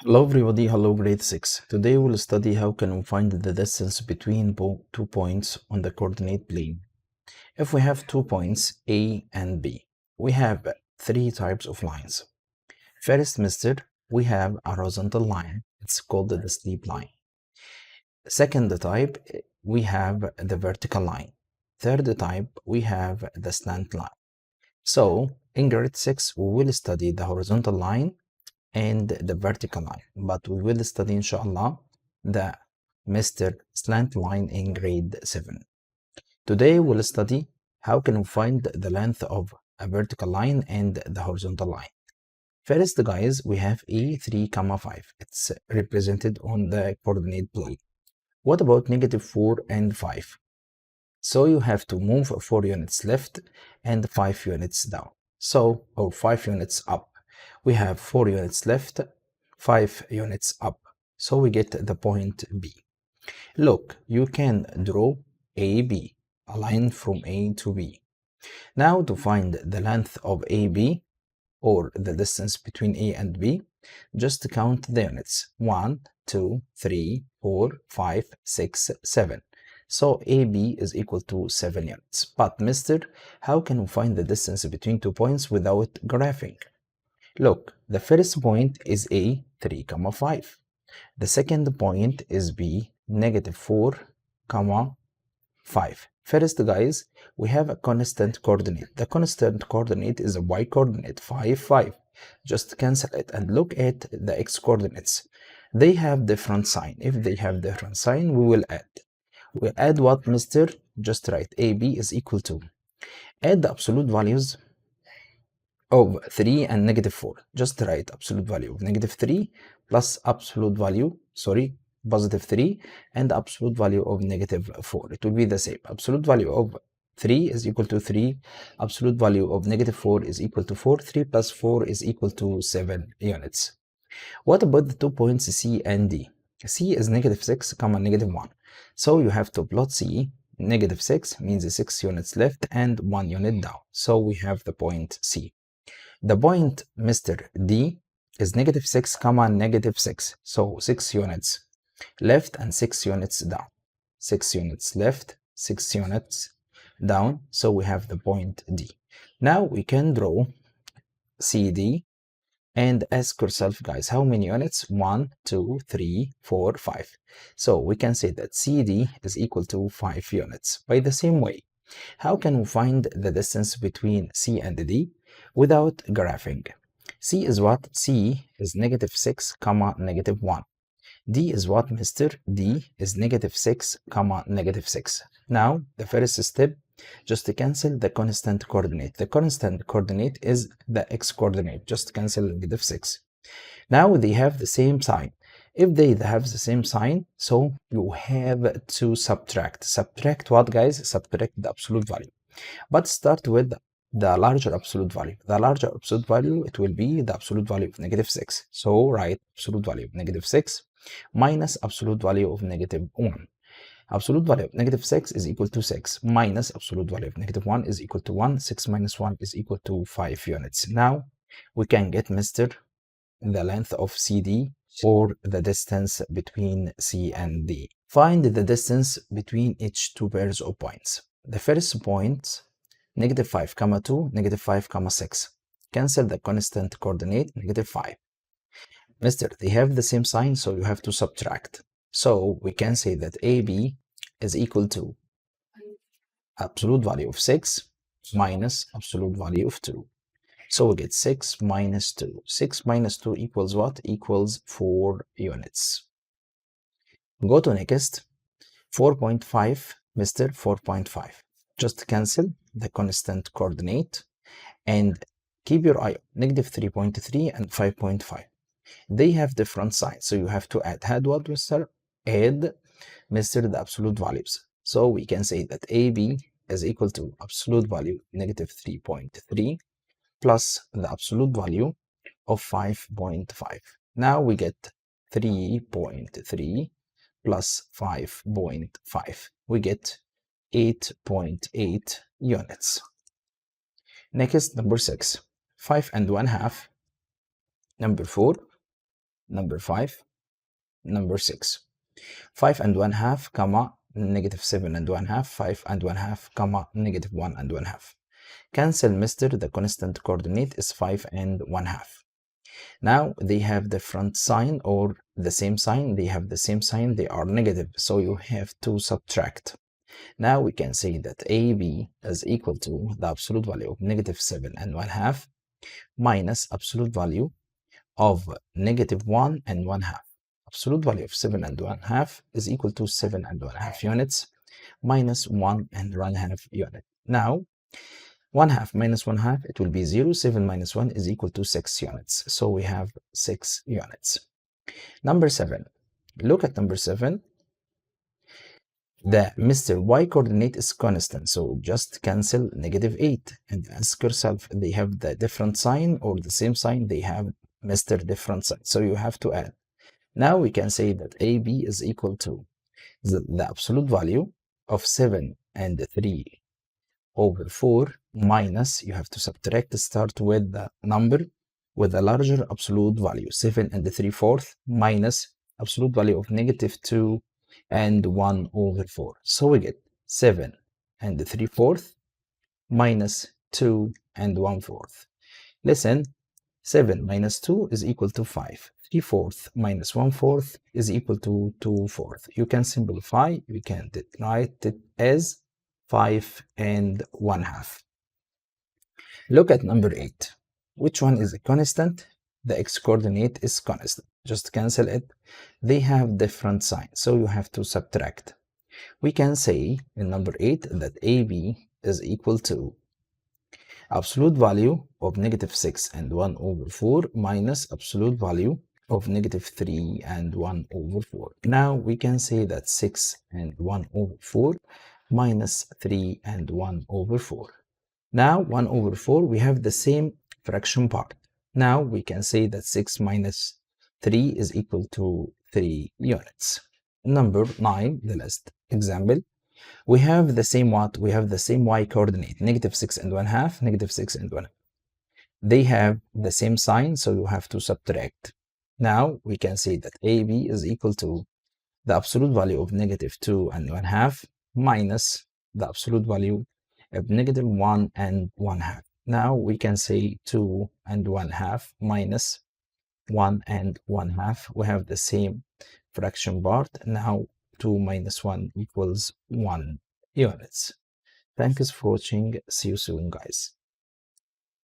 Hello everybody, hello grade 6. Today we'll study how can we find the distance between 2 points on the coordinate plane. If we have 2 points A and B, we have three types of lines. First method, we have a horizontal line. It's called the steep line. Second type, we have the vertical line. Third type, we have the slant line. So in grade 6, we will study the horizontal line and the vertical line, but we will study inshallah the Mr. Slant line in grade 7. Today we'll study how can we find the length of a vertical line and the horizontal line. First guys, we have A3, 5. It's represented on the coordinate plane. What about -4 and 5? So you have to move 4 units left and 5 units down. So, or 5 units up. We have 4 units left, 5 units up. So we get the point B. Look, you can draw AB, a line from A to B. Now to find the length of AB, or the distance between A and B, just count the units. 1, 2, 3, 4, 5, 6, 7. So AB is equal to 7 units. But mister, how can we find the distance between 2 points without graphing? Look, the first point is A, 3, 5. The second point is B, -4, 5. First, guys, we have a constant coordinate. The constant coordinate is a y coordinate, 5, 5. Just cancel it and look at the x coordinates. They have different sign. If they have different sign, we will add. We add what, mister? Just write AB is equal to. Add the absolute values of 3 and -4. Just write absolute value of -3 plus absolute value, +3 and absolute value of -4. It will be the same. Absolute value of 3 is equal to 3. Absolute value of -4 is equal to 4. 3 plus 4 is equal to 7 units. What about the 2 points C and D? C is -6, -1. So you have to plot C. -6 means 6 units left and 1 unit down. So we have the point C. The point, Mr. D, is -6, -6. So 6 units left and 6 units down. 6 units left, 6 units down. So we have the point D. Now we can draw CD and ask yourself, guys, how many units? 1, 2, 3, 4, 5. So we can say that CD is equal to 5 units. By the same way, how can we find the distance between C and D without graphing? C is what? C is -6, -1. D is what, mister? D is -6, -6. Now, the first step, just to cancel the constant coordinate. The constant coordinate is the x coordinate. Just cancel -6. Now they have the same sign. If they have the same sign, so you have to subtract. Subtract what, guys? Subtract the absolute value. But start with the larger absolute value. The larger absolute value, it will be the absolute value of -6. So write absolute value of -6 minus absolute value of -1. Absolute value of -6 is equal to 6 minus absolute value of -1 is equal to 1. 6 minus 1 is equal to 5 units. Now we can get, mister, the length of CD or the distance between C and D. Find the distance between each two pairs of points. The first point, -5, 2, -5, 6. Cancel the constant coordinate, -5. Mister, they have the same sign, so you have to subtract. So we can say that AB is equal to absolute value of 6 minus absolute value of 2. So we get 6 minus 2. 6 minus 2 equals what? Equals 4 units. Go to next. 4.5, mister, 4.5. Just cancel the constant coordinate and keep your eye on -3.3 and 5.5. They have different signs, so you have to add what, mister? Add, mister, the absolute values. So we can say that AB is equal to absolute value -3.3 plus the absolute value of 5.5. Now we get 3.3 plus 5.5. We get 8.8 units. Next, number 6. 5 and 1/2. Number 4. number 5, number 6. 5 and 1 half, comma, negative 7 and 1 half, 5 and 1 half, comma, negative 1 and 1 half. Cancel, mister, the constant coordinate is 5 and 1 half. Now they have different sign or the same sign. They have the same sign, they are negative, so you have to subtract. Now we can say that AB is equal to the absolute value of negative 7 and 1 half minus absolute value of negative 1 and 1 half. Absolute value of 7 and 1 half is equal to 7 and 1 half units minus 1 and 1 half unit. Now 1 half minus 1 half, it will be 0. 7 minus 1 is equal to 6 units. So we have 6 units. Number 7. Look at number 7. The Mr. Y coordinate is constant, so just cancel negative 8 and ask yourself, they have the different sign or the same sign? They have Mr. different sign, so you have to add. Now we can say that AB is equal to the absolute value of 7 and 3 over 4 minus, you have to subtract, start with the number with a larger absolute value, 7 and 3/4 minus absolute value of negative 2 and 1 over 4. So we get 7 and 3/4 minus 2 and 1/4. Listen, 7 minus 2 is equal to 5. 3/4 minus 1/4 is equal to 2/4. You can simplify, you can write it as 5 and 1 half. Look at number 8. Which one is a constant? The x-coordinate is constant. Just cancel it. They have different signs, so you have to subtract. We can say in number 8 that AB is equal to absolute value of negative 6 and 1 over 4 minus absolute value of negative 3 and 1 over 4. Now we can say that 6 and 1 over 4 minus 3 and 1 over 4. Now 1 over 4, we have the same fraction part. Now we can say that 6 minus 3 is equal to 3 units. Number 9, the last example. We have the same what? We have the same y coordinate, negative 6 and 1 half, negative 6 and 1 half. They have the same sign, so you have to subtract. Now we can say that AB is equal to the absolute value of negative 2 and 1 half minus the absolute value of negative 1 and 1 half. Now we can say 2 and 1 half minus 1 and 1 half. We have the same fraction part. Now 2 minus 1 equals 1 units. Thanks for watching. See you soon, guys.